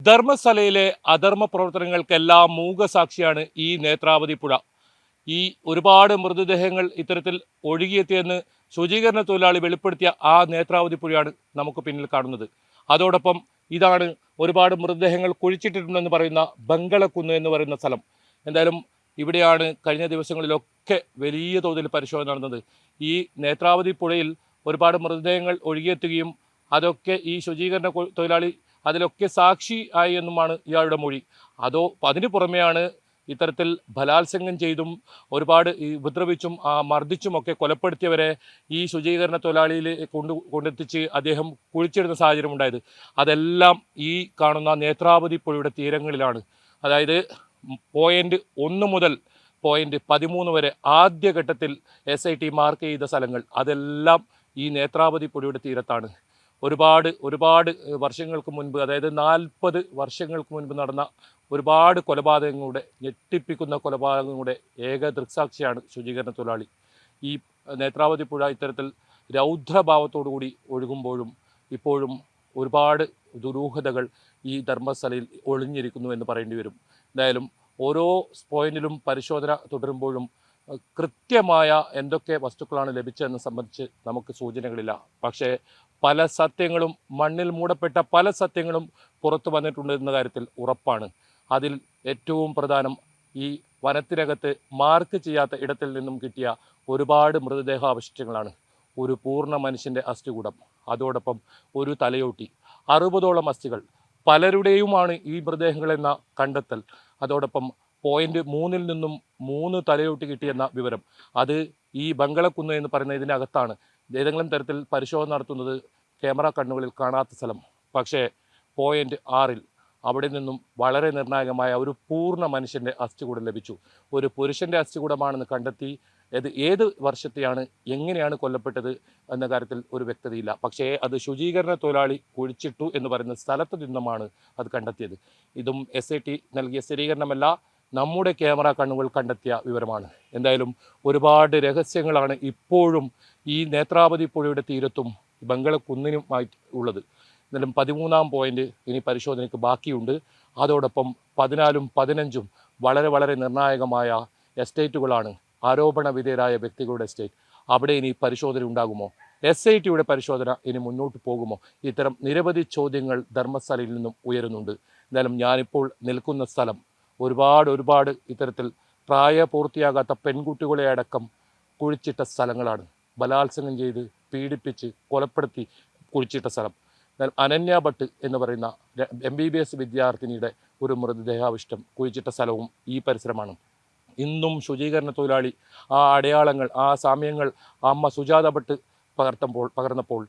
ധർമ്മസ്ഥലയിലെ അധർമ്മ പ്രവർത്തനങ്ങൾക്കെല്ലാം മൂകസാക്ഷിയാണ് ഈ നേത്രാവതി പുഴ. ഈ ഒരുപാട് മൃതദേഹങ്ങൾ ഇത്തരത്തിൽ ഒഴുകിയെത്തിയെന്ന് ശുചീകരണ തൊഴിലാളി വെളിപ്പെടുത്തിയ ആ നേത്രാവതി പുഴയാണ് നമുക്ക് പിന്നിൽ കാണുന്നത്. അതോടൊപ്പം ഇതാണ് ഒരുപാട് മൃതദേഹങ്ങൾ കുഴിച്ചിട്ടിട്ടുണ്ടെന്ന് പറയുന്ന ബംഗളക്കുന്ന് എന്ന് പറയുന്ന സ്ഥലം. എന്തായാലും ഇവിടെയാണ് കഴിഞ്ഞ ദിവസങ്ങളിലൊക്കെ വലിയ തോതിൽ പരിശോധന നടന്നത്. ഈ നേത്രാവതി പുഴയിൽ ഒരുപാട് മൃതദേഹങ്ങൾ ഒഴുകിയെത്തുകയും അതൊക്കെ ഈ ശുചീകരണ തൊഴിലാളി അതിലൊക്കെ സാക്ഷി ആയി എന്നുമാണ് ഇയാളുടെ മൊഴി. അതിനു പുറമെയാണ് ഇത്തരത്തിൽ ബലാത്സംഗം ചെയ്തും ഒരുപാട് ഉപദ്രവിച്ചും മർദ്ദിച്ചുമൊക്കെ കൊലപ്പെടുത്തിയവരെ ഈ ശുചീകരണ തൊഴിലാളിയിൽ കൊണ്ടെത്തിച്ച് അദ്ദേഹം കുഴിച്ചിടുന്ന സാഹചര്യം ഉണ്ടായത്. അതെല്ലാം ഈ കാണുന്ന നേത്രാവതി പുഴയുടെ തീരങ്ങളിലാണ്. അതായത് പോയിന്റ് 1 മുതൽ പോയിന്റ് 13 വരെ ആദ്യഘട്ടത്തിൽ SIT മാർക്ക് ചെയ്ത സ്ഥലങ്ങൾ അതെല്ലാം ഈ നേത്രാവതി പുഴയുടെ തീരത്താണ്. ഒരുപാട് വർഷങ്ങൾക്ക് മുൻപ്, അതായത് 40 വർഷങ്ങൾക്ക് മുൻപ് നടന്ന ഒരുപാട് കൊലപാതകങ്ങളുടെ, ഞെട്ടിപ്പിക്കുന്ന കൊലപാതകങ്ങളുടെ ഏക ദൃക്സാക്ഷിയാണ് ശുചീകരണ തൊഴിലാളി. ഈ നേത്രാവതി പുഴ ഇത്തരത്തിൽ രൗദ്രഭാവത്തോടുകൂടി ഒഴുകുമ്പോഴും ഇപ്പോഴും ഒരുപാട് ദുരൂഹതകൾ ഈ ധർമ്മസ്ഥലയിൽ ഒളിഞ്ഞിരിക്കുന്നു എന്ന് പറയേണ്ടി വരും. എന്തായാലും ഓരോ പോയിന്റിലും പരിശോധന തുടരുമ്പോഴും കൃത്യമായ എന്തൊക്കെ വസ്തുക്കളാണ് ലഭിച്ചതെന്ന് സംബന്ധിച്ച് നമുക്ക് സൂചനകളില്ല. പക്ഷേ പല സത്യങ്ങളും, മണ്ണിൽ മൂടപ്പെട്ട പല സത്യങ്ങളും പുറത്തു വന്നിട്ടുണ്ട് എന്ന കാര്യത്തിൽ ഉറപ്പാണ്. അതിൽ ഏറ്റവും പ്രധാനം ഈ വനത്തിനകത്ത് മാർക്ക് ചെയ്യാത്ത ഇടത്തിൽ നിന്നും കിട്ടിയ ഒരുപാട് മൃതദേഹാവശിഷ്ടങ്ങളാണ്. ഒരു പൂർണ്ണ മനുഷ്യൻ്റെ അസ്ഥികൂടം, അതോടൊപ്പം ഒരു തലയോട്ടി, 60ഓളം അസ്ഥികൾ, പലരുടെയുമാണ് ഈ മൃതദേഹങ്ങളെന്ന കണ്ടെത്തൽ. അതോടൊപ്പം പോയിന്റ് 3 നിന്നും 3 തലയോട്ടി കിട്ടിയെന്ന വിവരം. അത് ഈ ബംഗളക്കുന്ന് എന്ന് പറയുന്ന ഇതിനകത്താണ്. ഏതെങ്കിലും തരത്തിൽ പരിശോധന നടത്തുന്നത് ക്യാമറ കണ്ണുകളിൽ കാണാത്ത സ്ഥലം. പക്ഷേ പോയിന്റ് 6 അവിടെ നിന്നും വളരെ നിർണായകമായ ഒരു പൂർണ്ണ മനുഷ്യൻ്റെ അസ്ഥികൂടം ലഭിച്ചു. ഒരു പുരുഷൻ്റെ അസ്ഥികൂടമാണെന്ന് കണ്ടെത്തി. ഏത് വർഷത്തെയാണ്, എങ്ങനെയാണ് കൊല്ലപ്പെട്ടത് എന്ന കാര്യത്തിൽ ഒരു വ്യക്തതയില്ല. പക്ഷേ അത് ശുചീകരണ തൊഴിലാളി കുഴിച്ചിട്ടു എന്ന് പറയുന്ന സ്ഥലത്ത് നിന്നുമാണ് അത് കണ്ടെത്തിയത്. ഇതും SIT നൽകിയ സ്ഥിരീകരണമല്ല, നമ്മുടെ ക്യാമറ കണ്ണുകൾ കണ്ടെത്തിയ വിവരമാണ്. എന്തായാലും ഒരുപാട് രഹസ്യങ്ങളാണ് ഇപ്പോഴും ഈ നേത്രാവതി പുഴയുടെ തീരത്തും ബംഗളക്കുന്നിനുമായി ഉള്ളത്. എന്നാലും 13-ാം പോയിന്റ് ഇനി പരിശോധനയ്ക്ക് ബാക്കിയുണ്ട്. അതോടൊപ്പം 14-ഉം 15-ഉം വളരെ നിർണായകമായ എസ്റ്റേറ്റുകളാണ്. ആരോപണ വിധേയരായ വ്യക്തികളുടെ എസ്റ്റേറ്റ്. അവിടെ ഇനി പരിശോധന ഉണ്ടാകുമോ? SITയുടെ പരിശോധന ഇനി മുന്നോട്ട് പോകുമോ? ഇത്തരം നിരവധി ചോദ്യങ്ങൾ ധർമ്മസ്ഥലയിൽ നിന്നും ഉയരുന്നുണ്ട്. എന്തായാലും ഞാനിപ്പോൾ നിൽക്കുന്ന സ്ഥലം ഒരുപാട് ഇത്തരത്തിൽ പ്രായപൂർത്തിയാകാത്ത പെൺകുട്ടികളെ അടക്കം കുഴിച്ചിട്ട സ്ഥലങ്ങളാണ്. ബലാത്സംഗം ചെയ്ത് പീഡിപ്പിച്ച് കൊലപ്പെടുത്തി കുഴിച്ചിട്ട സ്ഥലം. എന്നാൽ അനന്യ ഭട്ട് എന്ന് പറയുന്ന MBBS വിദ്യാർത്ഥിനിയുടെ ഒരു മൃതദേഹാവശിഷ്ടം കുഴിച്ചിട്ട സ്ഥലവും ഈ പരിസരമാണ്. ഇന്നും തൊഴിലാളി ആ അടയാളങ്ങൾ, ആ സാമ്യങ്ങൾ അമ്മ സുജാത ഭട്ട് പകർന്നപ്പോൾ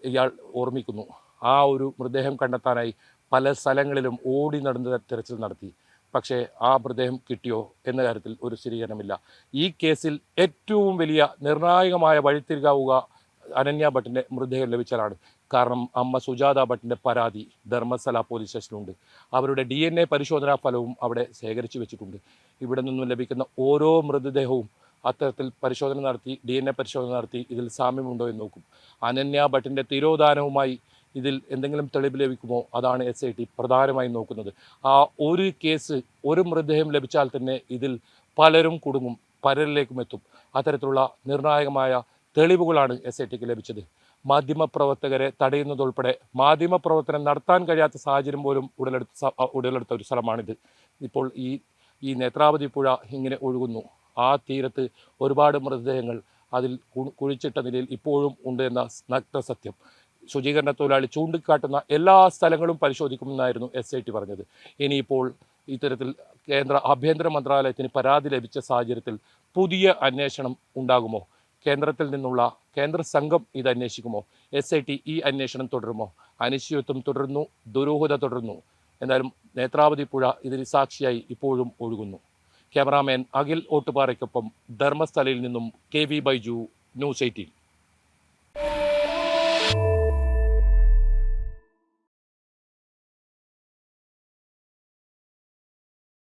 ഇയാൾ ഓർമ്മിക്കുന്നു. ആ ഒരു മൃതദേഹം കണ്ടെത്താനായി പല സ്ഥലങ്ങളിലും ഓടി നടന്ന് തിരച്ചിൽ നടത്തി. പക്ഷേ ആ മൃതദേഹം കിട്ടിയോ എന്ന കാര്യത്തിൽ ഒരു സ്ഥിരീകരണമില്ല. ഈ കേസിൽ ഏറ്റവും വലിയ നിർണായകമായ വഴിത്തിരികാവുക അനന്യ ഭട്ടിൻ്റെ മൃതദേഹം ലഭിച്ചാലാണ്. കാരണം അമ്മ സുജാത ഭട്ടിൻ്റെ പരാതി ധർമ്മസ്ഥല പോലീസ് സ്റ്റേഷനിലുണ്ട്. അവരുടെ DNA പരിശോധനാ ഫലവും അവിടെ ശേഖരിച്ചു വെച്ചിട്ടുണ്ട്. ഇവിടെ നിന്നും ലഭിക്കുന്ന ഓരോ മൃതദേഹവും അത്തരത്തിൽ പരിശോധന നടത്തി, DNA പരിശോധന നടത്തി ഇതിൽ സാമ്യമുണ്ടോ എന്ന് നോക്കും. അനന്യ ഭട്ടിൻ്റെ തിരോധാനവുമായി ഇതിൽ എന്തെങ്കിലും തെളിവ് ലഭിക്കുമോ? അതാണ് SIT പ്രധാനമായും നോക്കുന്നത്. ആ ഒരു കേസ്, ഒരു മൃതദേഹം ലഭിച്ചാൽ തന്നെ ഇതിൽ പലരും കുടുങ്ങും, പലരിലേക്കും എത്തും. അത്തരത്തിലുള്ള നിർണായകമായ തെളിവുകളാണ് SITക്ക് ലഭിച്ചത്. മാധ്യമപ്രവർത്തകരെ തടയുന്നതുൾപ്പെടെ മാധ്യമപ്രവർത്തനം നടത്താൻ കഴിയാത്ത സാഹചര്യം പോലും ഉടലെടുത്ത ഒരു സ്ഥലമാണിത്. ഇപ്പോൾ ഈ നേത്രാവതി പുഴ ഇങ്ങനെ ഒഴുകുന്നു. ആ തീരത്ത് ഒരുപാട് മൃതദേഹങ്ങൾ അതിൽ കുഴിച്ചിട്ട നിലയിൽ ഇപ്പോഴും ഉണ്ട് എന്ന നഗ്ന സത്യം. ശുചീകരണ തൊഴിലാളി ചൂണ്ടിക്കാട്ടുന്ന എല്ലാ സ്ഥലങ്ങളും പരിശോധിക്കുമെന്നായിരുന്നു SIT പറഞ്ഞത്. ഇനിയിപ്പോൾ ഇത്തരത്തിൽ കേന്ദ്ര ആഭ്യന്തര മന്ത്രാലയത്തിന് പരാതി ലഭിച്ച സാഹചര്യത്തിൽ പുതിയ അന്വേഷണം ഉണ്ടാകുമോ? കേന്ദ്രത്തിൽ നിന്നുള്ള കേന്ദ്ര സംഘം ഇത് അന്വേഷിക്കുമോ? SIT ഈ അന്വേഷണം തുടരുമോ? അനിശ്ചിതത്വം തുടരുന്നു, ദുരൂഹത തുടരുന്നു. എന്തായാലും നേത്രാവതി പുഴ ഇതിന് സാക്ഷിയായി ഇപ്പോഴും ഒഴുകുന്നു. ക്യാമറാമാൻ അഖിൽ ഓട്ടുപാറയ്ക്കൊപ്പം ധർമ്മസ്ഥലയിൽ നിന്നും KV ബൈജു, ന്യൂസ് 18.